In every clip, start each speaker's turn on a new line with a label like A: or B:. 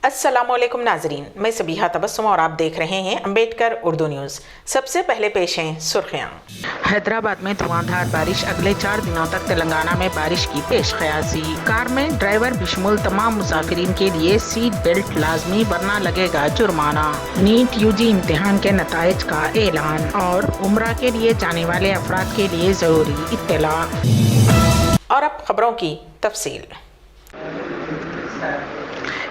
A: अस्सलाम वालेकुम नाजरीन, मैं सबीहा तबस्सुम और आप देख रहे हैं अम्बेडकर उर्दू न्यूज़। सबसे पहले पेश हैं सुर्खियाँ। हैदराबाद में धुआंधार बारिश, अगले 4 दिनों तक तेलंगाना में बारिश की पेश क़यासी। कार में ड्राइवर बिशमुल तमाम मुसाफिरीन के लिए सीट बेल्ट लाजमी वरना लगेगा जुर्माना। नीट यूजी इम्तिहान के नताइज का ऐलान और उम्रा के लिए जाने वाले अफराद के लिए ज़रूरी इत्तला। और अब खबरों की तफसील।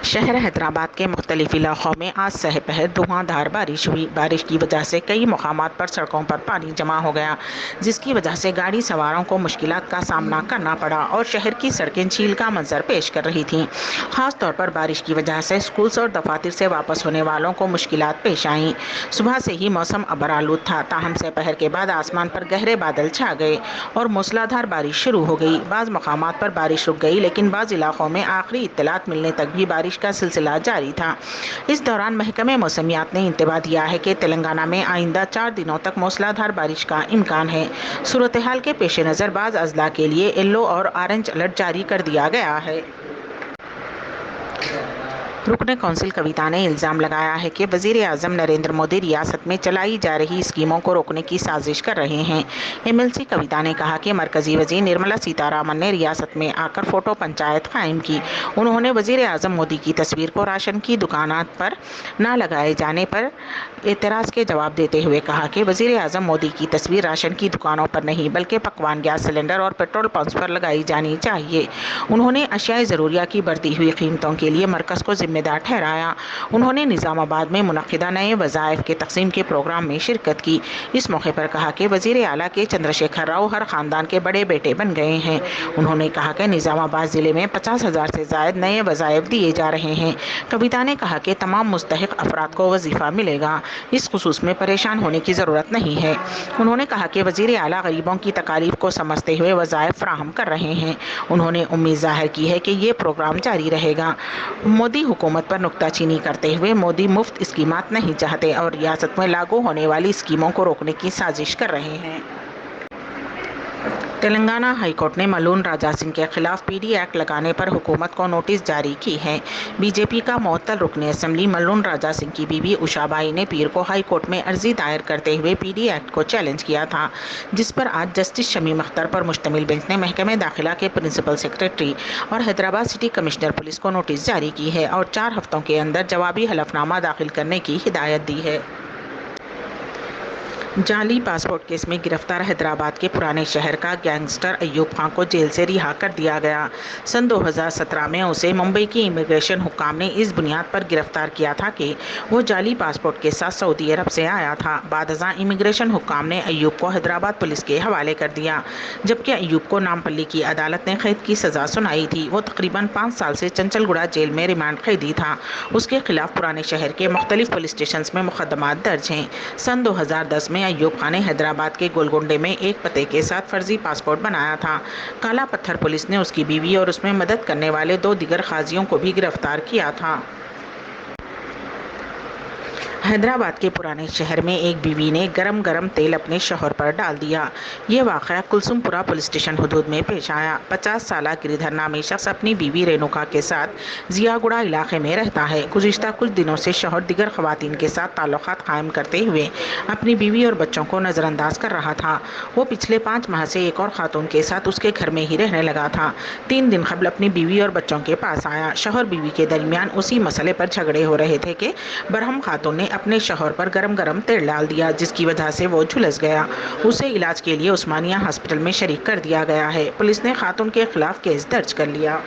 A: शहर हैदराबाद के मुख्तलिफ इलाकों में आज सहपहर धुआंधार बारिश हुई। बारिश की वजह से कई मुकामात पर सड़कों पर पानी जमा हो गया, जिसकी वजह से गाड़ी सवारों को मुश्किलात का सामना करना पड़ा और शहर की सड़कें झील का मंजर पेश कर रही थीं। खास तौर पर बारिश की वजह से स्कूल्स और दफातर से वापस होने वालों को मुश्किलात पेश आईं। सुबह से ही मौसम अबरालूद था, ताहम सहपहर के बाद आसमान पर गहरे बादल छा गए और मूसलाधार बारिश शुरू हो गई। बाज़ मुकामात पर बारिश रुक गई, लेकिन बाज़ इलाकों में आखिरी इत्तलात मिलने तक भी बारिश का सिलसिला जारी था। इस दौरान महकमे मौसमियात ने इंतबाह दिया है कि तेलंगाना में आइंदा 4 दिनों तक मूसलाधार बारिश का इम्कान है। सूरत हाल के पेश नज़र बाज़ अजला के लिए येलो और ऑरेंज अलर्ट जारी कर दिया गया है। रुकन कौंसिल कविता ने इल्ज़ाम लगाया है कि वज़ीर आज़म नरेंद्र मोदी रियासत में चलाई जा रही स्कीमों को रोकने की साजिश कर रहे हैं। MLC कविता ने कहा कि मरकज़ी वज़ीर निर्मला सीतारामन ने रियासत में आकर फ़ोटो पंचायत कायम की। उन्होंने वज़ीर आज़म मोदी की तस्वीर को राशन की दुकानात पर न लगाए जाने पर एतराज़ के जवाब देते हुए कहा कि वज़ीर आज़म मोदी की तस्वीर राशन की दुकानों पर नहीं बल्कि पकवान गैस सिलेंडर और पेट्रोल पंप्स पर लगाई जानी चाहिए। उन्होंने अशियाए ज़रूरिया की बढ़ती हुई कीमतों के लिए मरकज़ को जिम्मेदार ठहराया। उन्होंने निज़ामाबाद में मुनक़िदा नए वज़ाइफ के तक़सीम के प्रोग्राम में शिरकत की। इस मौके पर कहा कि वज़ीर आला के चंद्रशेखर राव हर ख़ानदान के बड़े बेटे बन गए हैं। उन्होंने कहा कि निज़ामाबाद ज़िले में 50,000 से ज़ायद नए वज़ाइफ दिए जा रहे हैं। कविता ने कहा कि तमाम मुस्तहिक़ अफराद को वजीफ़ा मिलेगा, इस खुसूस में परेशान होने की ज़रूरत नहीं है। उन्होंने कहा कि वज़ीर आला गरीबों की तकालीफ को समझते हुए वज़ाइफ फ़राहम कर रहे हैं। उन्होंने उम्मीद ज़ाहिर की है कि ये प्रोग्राम जारी रहेगा। मोदी हुकूमत पर नुक्ताचीनी करते हुए मोदी मुफ्त स्कीमात नहीं चाहते और रियासत में लागू होने वाली स्कीमों को रोकने की साजिश कर रहे हैं। तेलंगाना हाई कोर्ट ने मलून राजा सिंह के खिलाफ PD एक्ट लगाने पर हुकूमत को नोटिस जारी की है। BJP का मुअत्तल रुकन असम्बली मलून राजा सिंह की बीवी उषाबाई ने पीर को हाई कोर्ट में अर्जी दायर करते हुए PD एक्ट को चैलेंज किया था, जिस पर आज जस्टिस शमीम अख्तर पर मुश्तमिल बेंच ने महकमे दाखिला के प्रिंसिपल सेक्रेटरी और हैदराबाद सिटी कमिश्नर पुलिस को नोटिस जारी की है और 4 हफ्तों के अंदर जवाबी हलफनामा दाखिल करने की हिदायत दी है। जाली पासपोर्ट केस में गिरफ्तार हैदराबाद के पुराने शहर का गैंगस्टर अय्यूब खान को जेल से रिहा कर दिया गया। सन 2017 में उसे मुंबई की इमिग्रेशन हुक्काम ने इस बुनियाद पर गिरफ्तार किया था कि वो जाली पासपोर्ट के साथ सऊदी अरब से आया था। बादशाह इमिग्रेशन हुक्काम ने अय्यूब को हैदराबाद पुलिस के हवाले कर दिया, जबकि अय्यूब को नामपल्ली की अदालत ने कैद की सज़ा सुनाई थी। वो तकरीबन 5 साल से चंचलगुड़ा जेल में रिमांड कैदी था। उसके खिलाफ पुराने शहर के मुख्तलिफ पुलिस स्टेशन में मुकदमात दर्ज हैं। सन 2010 में अय्यूब खान ने हैदराबाद के गोलगोंडे में एक पते के साथ फर्जी पासपोर्ट बनाया था। काला पत्थर पुलिस ने उसकी बीवी और उसमें मदद करने वाले 2 दीगर काजियों को भी गिरफ्तार किया था। हैदराबाद के पुराने शहर में एक बीवी ने गरम तेल अपने शौहर पर डाल दिया। ये वाक़या कुलसुमपुरा पुलिस स्टेशन हुदूद में पेश आया। 50 साला गिरिधर नामी शख्स अपनी बीवी रेणुका के साथ जियागुड़ा इलाके में रहता है। गुज़िश्ता कुछ दिनों से शौहर दिगर ख़वातीन के साथ ताल्लुक़ात कायम करते हुए अपनी बीवी और बच्चों को नज़रअंदाज कर रहा था। वो पिछले 5 माह से एक और खातून के साथ उसके घर में ही रहने लगा था। 3 दिन कबल अपनी बीवी और बच्चों के पास आया। शौहर बीवी के दरमियान उसी मसले पर झगड़े हो रहे थे कि बरहम खातून ने अपने शौहर पर गरम तेल डाल दिया, जिसकी वजह से वो झुलस गया। उसे इलाज के लिए उस्मानिया हॉस्पिटल में शरीक कर दिया गया है। पुलिस ने खातून के खिलाफ केस दर्ज कर लिया।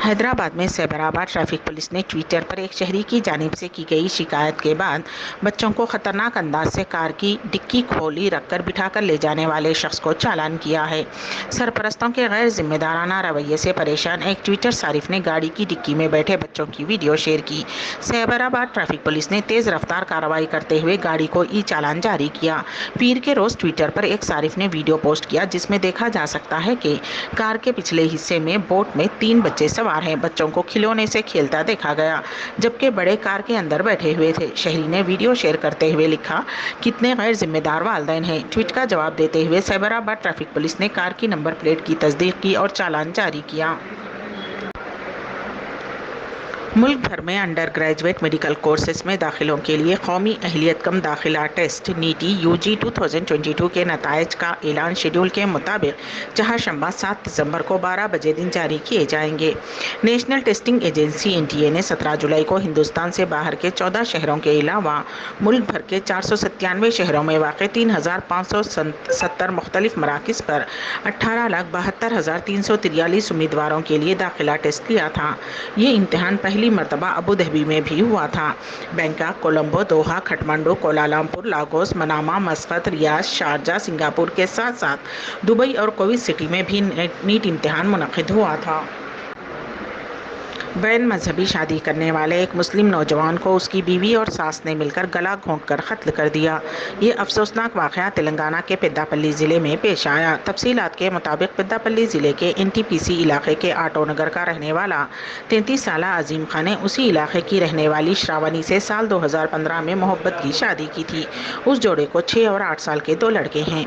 A: हैदराबाद में सैबराबाद ट्रैफिक पुलिस ने ट्विटर पर एक शहरी की जानिब से की गई शिकायत के बाद बच्चों को खतरनाक अंदाज से कार की डिक्की खोली रखकर बिठाकर ले जाने वाले शख्स को चालान किया है। सरपरस्तों के गैर जिम्मेदाराना रवैये से परेशान एक ट्विटर सारिफ ने गाड़ी की डिक्की में बैठे बच्चों की वीडियो शेयर की। सैबराबाद ट्रैफिक पुलिस ने तेज़ रफ्तार कार्रवाई करते हुए गाड़ी को ई चालान जारी किया। पीर के रोज़ ट्विटर पर एक सारिफ ने वीडियो पोस्ट किया, जिसमें देखा जा सकता है कि कार के पिछले हिस्से में बोट में 3 बच्चे सवार हैं। बच्चों को खिलौने से खेलता देखा गया, जबकि बड़े कार के अंदर बैठे हुए थे। शहरी ने वीडियो शेयर करते हुए लिखा, कितने गैर जिम्मेदार वालिदैन हैं। ट्वीट का जवाब देते हुए सैबराबाद ट्रैफिक पुलिस ने कार की नंबर प्लेट की तस्दीक की और चालान जारी किया। ملک بھر میں انڈر گریجویٹ میڈیکل کورسز میں داخلوں کے لیے قومی اہلیت کم داخلہ ٹیسٹ نیٹی UG 2022 کے نتائج کا اعلان شیڈول کے مطابق چہارشنبہ 7 دسمبر کو 12 بجے دن جاری کیے جائیں گے۔ نیشنل ٹیسٹنگ ایجنسی NTA نے 17 جولائی کو ہندوستان سے باہر کے 14 شہروں کے علاوہ ملک بھر کے 497 شہروں میں واقع 3570 مختلف مراکز پر 18,72,343 امیدواروں کے لیے داخلہ ٹیسٹ لیا تھا۔ یہ امتحان پہلی مرتبہ ابوظہبی میں بھی ہوا تھا۔ Bangkok, Colombo, Doha, Kathmandu, Kuala Lumpur, Lagos, Manama, Muscat, Riyadh, Sharjah, Singapore کے ساتھ ساتھ دبئی اور کویت سٹی میں بھی نیٹ امتحان منعقد ہوا تھا۔ بین مذہبی شادی کرنے والے ایک مسلم نوجوان کو اس کی بیوی اور ساس نے مل کر گلا گھونٹ کر قتل کر دیا۔ یہ افسوسناک واقعہ تلنگانہ کے پیداپلی ضلع میں پیش آیا۔ تفصیلات کے مطابق پیداپلی ضلع کے NTPC علاقے کے آٹو نگر کا رہنے والا 33 سالہ عظیم خان نے اسی علاقے کی رہنے والی شراونی سے سال 2015 میں محبت کی شادی کی تھی۔ اس جوڑے کو 6 اور 8 سال کے 2 لڑکے ہیں۔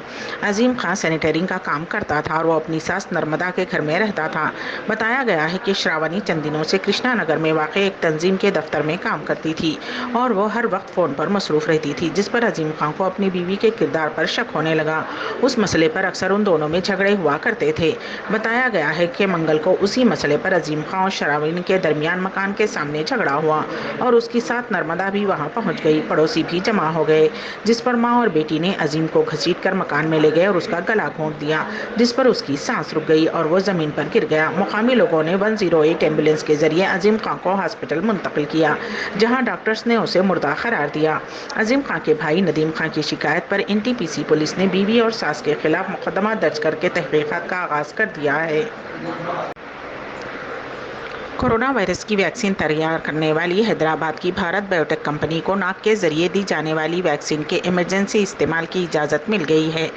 A: عظیم خان سینیٹرنگ کا کام کرتا تھا اور وہ اپنی ساس نرمدا کے گھر میں رہتا تھا۔ بتایا گیا ہے کہ شراونی چند دنوں سے کرشنا نگر میں واقع ایک تنظیم کے دفتر میں کام کرتی تھی اور وہ ہر وقت فون پر مصروف رہتی تھی، جس پر عظیم خان کو اپنی بیوی کے کردار پر شک ہونے لگا۔ اس مسئلے پر اکثر ان دونوں میں جھگڑے ہوا کرتے تھے۔ بتایا گیا ہے کہ منگل کو اسی مسئلے پر عظیم خان اور شراونی کے درمیان مکان کے سامنے جھگڑا ہوا اور اس کی ساتھ نرمدا بھی وہاں پہنچ گئی۔ پڑوسی بھی جمع ہو گئے، جس پر ماں اور بیٹی نے عظیم کو گھسیٹ کر مکان میں لے گئے اور اس کا گلا گھونٹ دیا، جس پر اس کی سانس رک گئی اور وہ زمین پر گر گیا۔ مقامی لوگوں نے 108 ایمبولینس کے ذریعے عظیم خان کو ہاسپٹل منتقل کیا، جہاں ڈاکٹرز نے اسے مردہ قرار دیا۔ عظیم خان کے بھائی ندیم خان کی شکایت پر NTPC پولیس نے بیوی اور ساس کے خلاف مقدمہ درج کر کے تحقیقات کا آغاز کر دیا ہے۔ کورونا وائرس کی ویکسین تیار کرنے والی حیدرآباد کی بھارت بایوٹیک کمپنی کو ناک کے ذریعے دی جانے والی ویکسین کے ایمرجنسی استعمال کی اجازت مل گئی ہے۔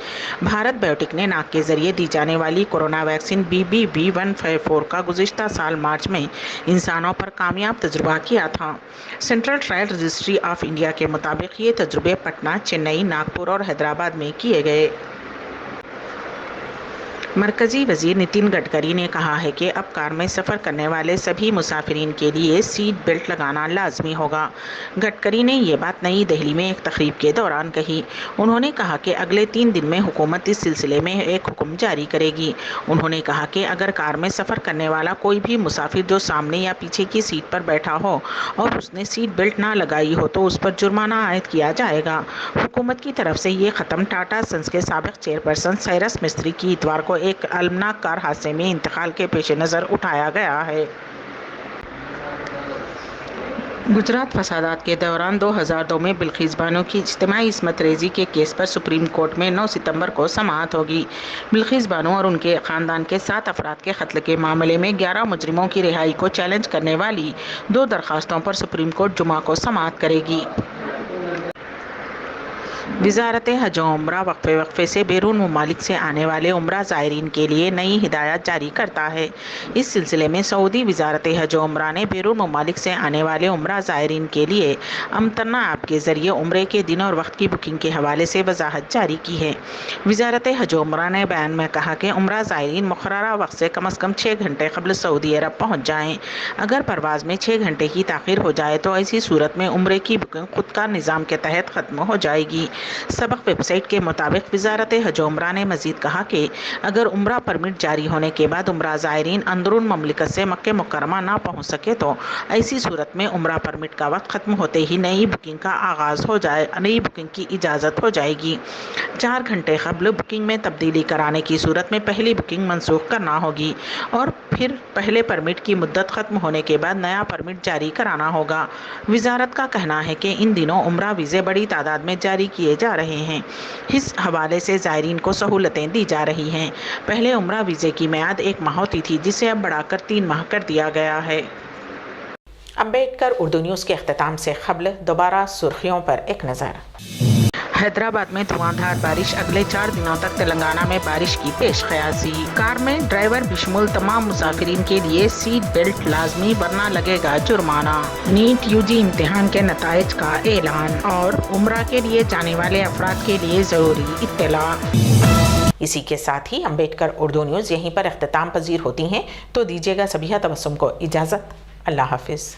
A: بھارت بایوٹیک نے ناک کے ذریعے دی جانے والی کورونا ویکسین BBB154 کا گزشتہ سال مارچ میں انسانوں پر کامیاب تجربہ کیا تھا۔ Central trial registry of India کے مطابق یہ تجربے پٹنہ، چنئی، ناگپور اور حیدرآباد میں کیے گئے۔ مرکزی وزیر نتن گڈکری نے کہا ہے کہ اب کار میں سفر کرنے والے سبھی مسافرین کے لیے سیٹ بیلٹ لگانا لازمی ہوگا۔ گڈکری نے یہ بات نئی دہلی میں ایک تقریب کے دوران کہی۔ انہوں نے کہا کہ اگلے 3 دن میں حکومت اس سلسلے میں ایک حکم جاری کرے گی۔ انہوں نے کہا کہ اگر کار میں سفر کرنے والا کوئی بھی مسافر جو سامنے یا پیچھے کی سیٹ پر بیٹھا ہو اور اس نے سیٹ بیلٹ نہ لگائی ہو تو اس پر جرمانہ عائد کیا جائے گا۔ حکومت کی طرف سے یہ قدم ٹاٹا سنس کے سابق چیئرپرسن سائرس مستری کی اتوار کو ایک المناک کار حادثے میں انتقال کے پیش نظر اٹھایا گیا ہے۔ گجرات فسادات کے دوران 2002 میں بلقیس بانو کی اجتماعی عصمت ریزی کے کیس پر سپریم کورٹ میں 9 ستمبر کو سماعت ہوگی۔ بلقیس بانو اور ان کے خاندان کے 7 افراد کے قتل کے معاملے میں 11 مجرموں کی رہائی کو چیلنج کرنے والی 2 درخواستوں پر سپریم کورٹ جمعہ کو سماعت کرے گی۔ وزارت حج و عمرہ وقفے سے بیرون ممالک سے آنے والے عمرہ زائرین کے لیے نئی ہدایات جاری کرتا ہے۔ اس سلسلے میں سعودی وزارت حج و عمرہ نے بیرون ممالک سے آنے والے عمرہ زائرین کے لیے امترنا ایپ کے ذریعے عمرے کے دن اور وقت کی بکنگ کے حوالے سے وضاحت جاری کی ہے۔ وزارت حج و عمرہ نے بیان میں کہا کہ عمرہ زائرین مقررہ وقت سے کم از کم 6 گھنٹے قبل سعودی عرب پہنچ جائیں۔ اگر پرواز میں 6 گھنٹے کی تاخیر ہو جائے تو ایسی صورت میں عمرے کی بکنگ خود کار نظام کے تحت ختم ہو جائے گی۔ سبق ویب سائٹ کے مطابق وزارت حج و عمرہ نے مزید کہا کہ اگر عمرہ پرمٹ جاری ہونے کے بعد عمرہ زائرین اندرون مملکت سے مکہ مکرمہ نہ پہنچ سکے تو ایسی صورت میں عمرہ پرمٹ کا وقت ختم ہوتے ہی نئی بکنگ کا آغاز ہو جائے نئی بکنگ کی اجازت ہو جائے گی۔ 4 گھنٹے قبل بکنگ میں تبدیلی کرانے کی صورت میں پہلی بکنگ منسوخ کرنا ہوگی اور پھر پہلے پرمٹ کی مدت ختم ہونے کے بعد نیا پرمٹ جاری کرانا ہوگا۔ وزارت کا کہنا ہے کہ ان دنوں عمرہ ویزے بڑی تعداد میں جاری کیے جا رہے ہیں۔ اس حوالے سے زائرین کو سہولتیں دی جا رہی ہیں۔ پہلے عمرہ ویزے کی میعاد 1 ماہ ہوتی تھی، جسے اب بڑھا کر 3 ماہ کر دیا گیا ہے۔ امبیڈکر اردو نیوز کے اختتام سے قبل دوبارہ سرخیوں پر ایک نظر۔ حیدرآباد میں دھواں دھار بارش، اگلے 4 دنوں تک تلنگانہ میں بارش کی پیش قیاسی۔ کار میں ڈرائیور بشمول تمام مسافرین کے لیے سیٹ بیلٹ لازمی ورنہ لگے گا جرمانہ۔ نیٹ UG امتحان کے نتائج کا اعلان اور عمرہ کے لیے جانے والے افراد کے لیے ضروری اطلاع۔ اسی کے ساتھ ہی امبیڈکر اردو نیوز یہیں پر اختتام پذیر ہوتی ہیں، تو دیجیے گا سبیہ تبسم کو اجازت۔ اللہ حافظ۔